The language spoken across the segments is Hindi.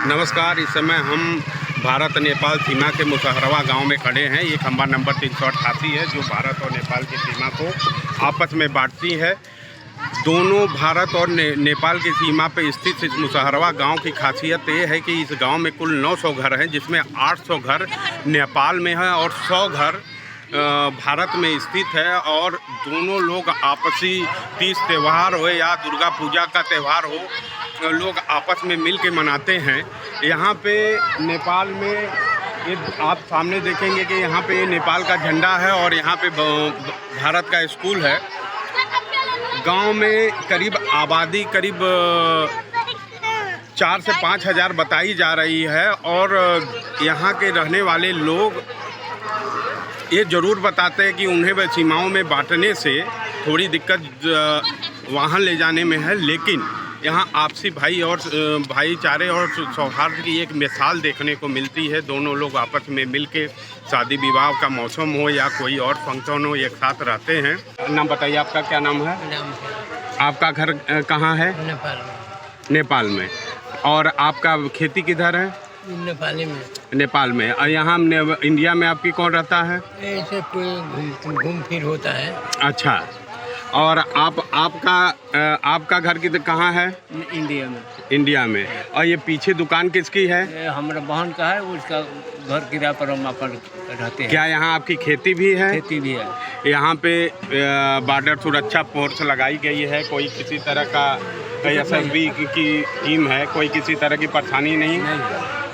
नमस्कार। इस समय हम भारत नेपाल सीमा के मुसहरवा गांव में खड़े हैं। ये खंबा नंबर 388 है जो भारत और नेपाल की सीमा को आपस में बांटती है। दोनों भारत और नेपाल की सीमा पर स्थित इस मुसहरवा गांव की खासियत ये है कि इस गांव में कुल 900 घर हैं, जिसमें 800 घर नेपाल में है और 100 घर भारत में स्थित है। और दोनों लोग आपसी तीज त्यौहार हो या दुर्गा पूजा का त्यौहार हो, लोग आपस में मिल के मनाते हैं। यहाँ पे नेपाल में एक आप सामने देखेंगे कि यहाँ पे नेपाल का झंडा है और यहाँ पे भारत का स्कूल है। गांव में करीब आबादी 4 से 5 हज़ार बताई जा रही है। और यहाँ के रहने वाले लोग ये ज़रूर बताते हैं कि उन्हें सीमाओं में बांटने से थोड़ी दिक्कत वाहन ले जाने में है, लेकिन यहाँ आपसी भाईचारे और सौहार्द की एक मिसाल देखने को मिलती है। दोनों लोग आपस में मिलके शादी विवाह का मौसम हो या कोई और फंक्शन हो, एक साथ रहते हैं। नाम बताइए, आपका क्या नाम है? आपका घर कहाँ है? नेपाल में। और आपका खेती किधर है? नेपाल में। और यहाँ इंडिया में आपकी कौन रहता है? ऐसे घूम फिर होता है। अच्छा। और आपका घर किधर कहाँ है? इंडिया में। और ये पीछे दुकान किसकी है? हमारा बहन का है, उसका घर किराए पर हम अपन रहते हैं। क्या यहाँ आपकी खेती भी है? खेती भी है। यहाँ पे बॉर्डर सुरक्षा फोर्स लगाई गई है। कोई किसी तरह का SSB की टीम है, कोई किसी तरह की परेशानी नहीं?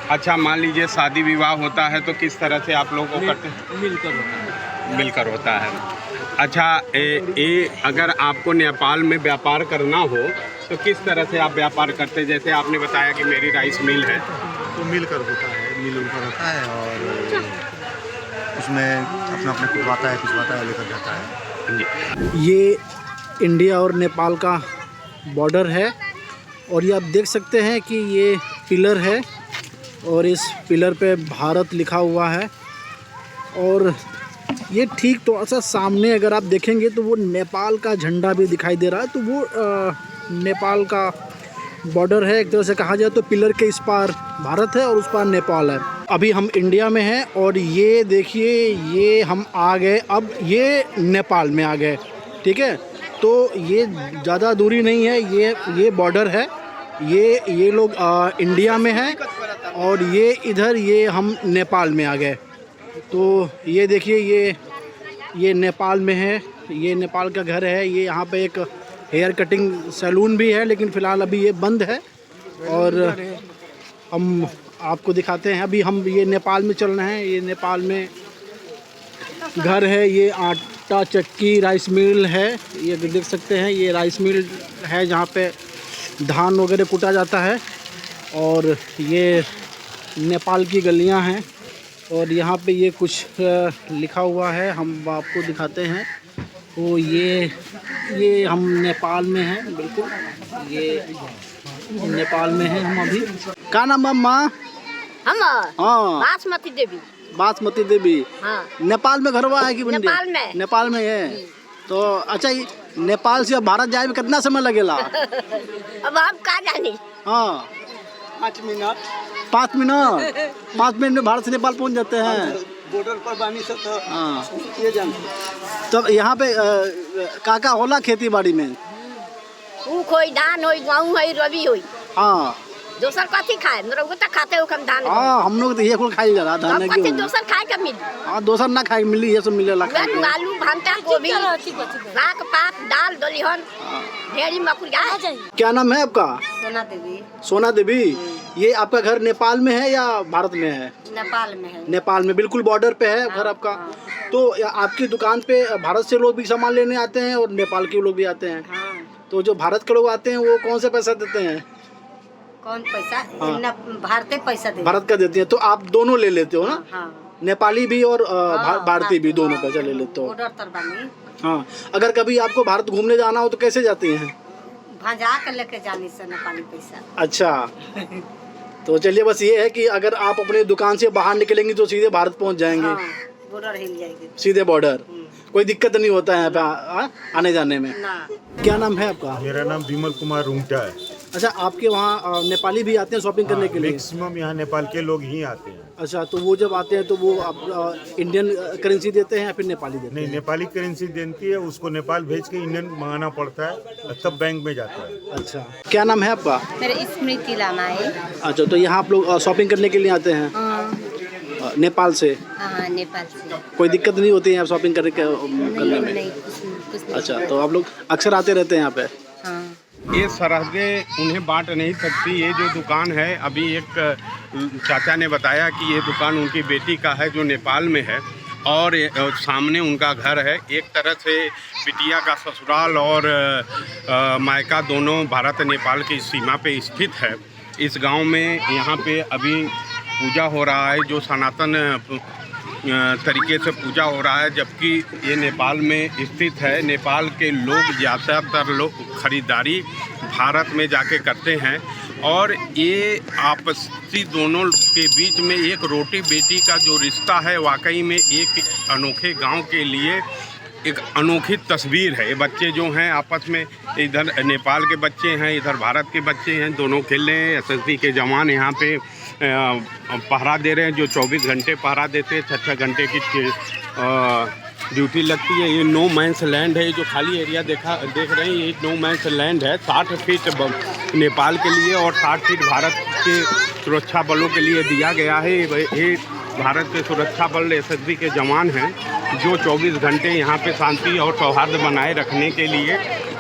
अच्छा, मान लीजिए शादी विवाह होता है तो किस तरह से आप लोगों को करते हैं? मिलकर होता है। अच्छा, अगर आपको नेपाल में व्यापार करना हो तो किस तरह से आप व्यापार करते हैं? जैसे आपने बताया कि मेरी राइस मिल है, तो मिलकर होता है, मिल उनका होता है और उसमें अपना कुटवाता है, पिसवाता है, लेकर जाता है। ये इंडिया और नेपाल का बॉर्डर है और ये आप देख सकते हैं कि ये पिलर है और इस पिलर पे भारत लिखा हुआ है। और ये ठीक थोड़ा सा सामने अगर आप देखेंगे तो वो नेपाल का झंडा भी दिखाई दे रहा है। तो वो नेपाल का बॉर्डर है। एक तरह से कहा जाए तो पिलर के इस पार भारत है और उस पार नेपाल है। अभी हम इंडिया में हैं और ये देखिए, ये हम आ गए, अब ये नेपाल में आ गए। ठीक है, तो ये ज़्यादा दूरी नहीं है, ये बॉर्डर है। ये लोग इंडिया में हैं और ये इधर ये हम नेपाल में आ गए। तो ये देखिए, ये नेपाल में है, ये नेपाल का घर है। ये यहाँ पे एक हेयर कटिंग सैलून भी है, लेकिन फ़िलहाल अभी ये बंद है। और हम आपको दिखाते हैं, अभी हम ये नेपाल में चल रहे हैं। ये नेपाल में घर है, ये आटा चक्की राइस मिल है। ये देख सकते हैं, ये राइस मिल है जहाँ पे धान वगैरह कूटा जाता है। और ये नेपाल की गलियाँ हैं और यहाँ पे ये कुछ लिखा हुआ है, हम आपको दिखाते हैं। तो ये हम नेपाल में हैं, बिल्कुल ये नेपाल में हैं हम अभी। क्या नाम है माँ? हाँ, बासमती देवी। हाँ। नेपाल में घर हुआ है कि नेपाल में है। तो अच्छा, नेपाल से भारत जाए में कितना समय लगेगा? अब आप कहाँ जाने? हाँ, 5 मिनट में भारत से नेपाल पहुंच जाते हैं। बॉर्डर पर बानी से तो हाँ, ये जानते। तो यहाँ पे काका होला खेती बाड़ी में? ऊख होई, धान होई, गेहूं होई, रबी होई। हाँ, दोसर कथी खाए? मेरे को तो खाते हो कम धान। हाँ, हम लोग तो ये कुल खाई जा रहा धान है। कथी दोसर खाए का मिली? हाँ, दोसर ना खाए मिली, ये सब मिलेला। आलू, भंटा, गोभी, साग पात, दाल, दलिहन, ढेरी मकुरिया। क्या नाम है आपका? सोना देवी। सोना देवी। ये आपका घर नेपाल में है या भारत में है? नेपाल में है। नेपाल में, बिल्कुल बॉर्डर पे है घर आपका। तो आपकी दुकान पे भारत से लोग भी सामान लेने आते हैं और नेपाल के लोग भी आते हैं। तो जो भारत के लोग आते हैं वो कौन से पैसा देते हैं? कौन पैसा? भारतीय पैसा देते हैं। भारत का देते हैं। तो आप दोनों ले लेते हो ना? हाँ। नेपाली भी और भारतीय भी, दोनों पैसा ले लेते हो। हाँ, अगर कभी आपको भारत घूमने जाना हो तो कैसे जाती हैं? भंजा कर लेके जाने से नेपाली पैसा। अच्छा। तो चलिए, बस ये है कि अगर आप अपने दुकान से बाहर निकलेंगे तो सीधे भारत पहुंच जाएंगे। हाँ, बॉर्डर हिल जाएगी, सीधे बॉर्डर। कोई दिक्कत नहीं होता है यहाँ पे आने जाने में। ना। क्या नाम है आपका? मेरा नाम विमल कुमार रुंगटा है। अच्छा, आपके वहाँ नेपाली भी आते हैं शॉपिंग करने के लिए? मैक्सिमम यहाँ नेपाल के लोग ही आते हैं। अच्छा, तो वो जब आते हैं तो वो आप इंडियन करेंसी देते हैं या फिर नेपाली देते नहीं, हैं? नेपाली करेंसी देती है, उसको नेपाल भेज के इंडियन मंगाना पड़ता है, तब बैंक में जाता है। अच्छा, क्या नाम है आपका? मेरा स्मृति लामा है। अच्छा, तो यहाँ आप लोग शॉपिंग करने के लिए आते हैं नेपाल से? हाँ, नेपाल से। कोई दिक्कत नहीं होती है यहाँ शॉपिंग करने में? नहीं, कुछ नहीं। अच्छा, तो आप लोग अक्सर आते रहते हैं यहाँ पे? हाँ। ये सरहदें उन्हें बांट नहीं सकती। ये जो दुकान है, अभी एक चाचा ने बताया कि ये दुकान उनकी बेटी का है जो नेपाल में है, और सामने उनका घर है। एक तरह से बिटिया का ससुराल और मायका दोनों भारत नेपाल की सीमा पे स्थित है। इस गांव में यहाँ पे अभी पूजा हो रहा है, जो सनातन तरीके से पूजा हो रहा है, जबकि ये नेपाल में स्थित है। नेपाल के लोग ज़्यादातर लोग खरीदारी भारत में जाके करते हैं, और ये आपसी दोनों के बीच में एक रोटी बेटी का जो रिश्ता है, वाकई में एक अनोखे गांव के लिए एक अनोखी तस्वीर है। ये बच्चे जो हैं आपस में, इधर नेपाल के बच्चे हैं, इधर भारत के बच्चे हैं, दोनों खेल रहे हैं। एसएसबी के जवान यहाँ पे पहरा दे रहे हैं, जो 24 घंटे पहरा देते हैं। 6-6 घंटे की ड्यूटी लगती है। ये नो मैंस लैंड है, जो खाली एरिया देख रहे हैं, ये नो मैंस लैंड है। 60 फीट नेपाल के लिए और 60 फीट भारत के सुरक्षा बलों के लिए दिया गया है। ये भारत के सुरक्षा बल एसएसबी के जवान हैं, जो 24 घंटे यहाँ पे शांति और सौहार्द बनाए रखने के लिए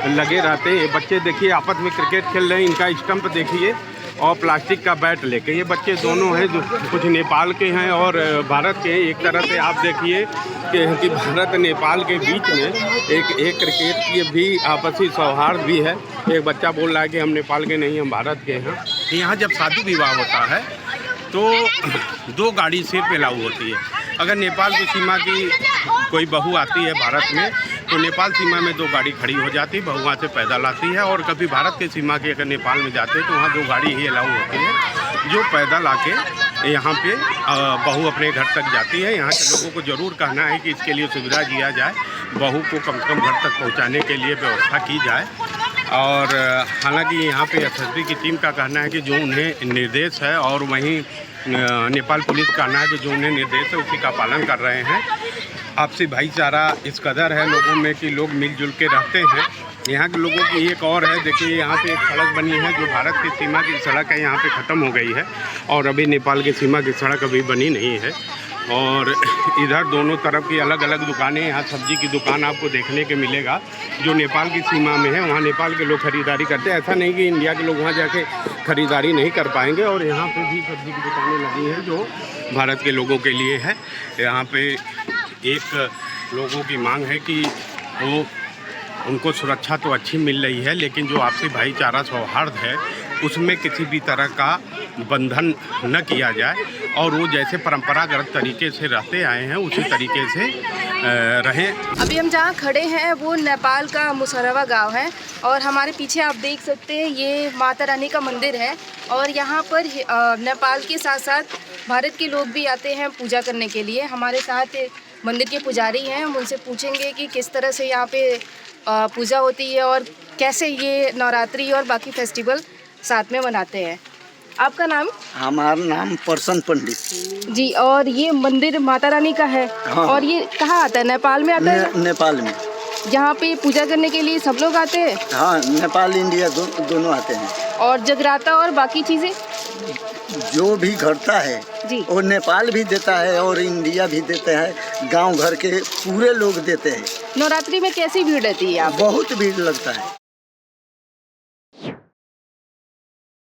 लगे रहते हैं। ये बच्चे देखिए आपस में क्रिकेट खेल रहे हैं, इनका स्टंप देखिए, और प्लास्टिक का बैट लेके। ये बच्चे दोनों हैं, जो कुछ नेपाल के हैं और भारत के। एक तरह से आप देखिए कि भारत नेपाल के बीच में एक क्रिकेट की भी आपसी सौहार्द भी है। एक बच्चा बोल रहा है कि हम नेपाल के नहीं, हम भारत के हैं। यहाँ जब शादी विवाह होता है तो 2 गाड़ी सिर्फ अलाउ होती है। अगर नेपाल की सीमा की कोई बहू आती है भारत में, तो नेपाल सीमा में 2 गाड़ी खड़ी हो जाती है, बहू वहाँ से पैदल आती है। और कभी भारत के सीमा की अगर नेपाल में जाते हैं तो वहाँ 2 गाड़ी ही अलाउ होती है, जो पैदल आके यहाँ पे बहू अपने घर तक जाती है। यहाँ के लोगों को ज़रूर कहना है कि इसके लिए सुविधा दिया जाए, बहू को कम से कम घर तक पहुँचाने के लिए व्यवस्था की जाए। और हालांकि यहाँ पे एसएसबी की टीम का कहना है कि जो उन्हें निर्देश है, और वहीं नेपाल पुलिस का कहना है कि जो उन्हें निर्देश है उसी का पालन कर रहे हैं। आपसी भाईचारा इस कदर है लोगों में कि लोग मिलजुल के रहते हैं। यहाँ के लोगों की एक और है, देखिए यहाँ पे एक सड़क बनी है, जो भारत की सीमा की सड़क है, यहाँ पे ख़त्म हो गई है, और अभी नेपाल की सीमा की सड़क अभी बनी नहीं है। और इधर दोनों तरफ की अलग अलग दुकानें, यहाँ सब्जी की दुकान आपको देखने के मिलेगा, जो नेपाल की सीमा में है। वहाँ नेपाल के लोग खरीदारी करते हैं, ऐसा नहीं कि इंडिया के लोग वहाँ जाके खरीदारी नहीं कर पाएंगे। और यहाँ पे भी सब्जी की दुकानें लगी हैं, जो भारत के लोगों के लिए है। यहाँ पे एक लोगों की मांग है कि वो उनको सुरक्षा तो अच्छी मिल रही है, लेकिन जो आपसी भाईचारा सौहार्द है उसमें किसी भी तरह का बंधन न किया जाए, और वो जैसे परंपरागत तरीके से रहते आए हैं उसी तरीके से रहें। अभी हम जहाँ खड़े हैं वो नेपाल का मुसहरवा गांव है, और हमारे पीछे आप देख सकते हैं ये माता रानी का मंदिर है। और यहाँ पर नेपाल के साथ साथ भारत के लोग भी आते हैं पूजा करने के लिए। हमारे साथ मंदिर के पुजारी हैं, हम उनसे पूछेंगे कि किस तरह से यहाँ पे पूजा होती है और कैसे ये नवरात्रि और बाकी फेस्टिवल साथ में मनाते हैं। आपका नाम? हमारा नाम प्रसन्न पंडित जी। और ये मंदिर माता रानी का है। हाँ। और ये कहाँ आता है? नेपाल में आता है? नेपाल में। यहाँ पे पूजा करने के लिए सब लोग आते हैं? हाँ, नेपाल इंडिया दोनों आते हैं। और जगराता और बाकी चीज़ें जो भी घटता है जी, वो नेपाल भी देता है और इंडिया भी देते हैं, गांव घर के पूरे लोग देते हैं। नवरात्रि में कैसी भीड़ रहती है? आप बहुत भीड़ लगता है।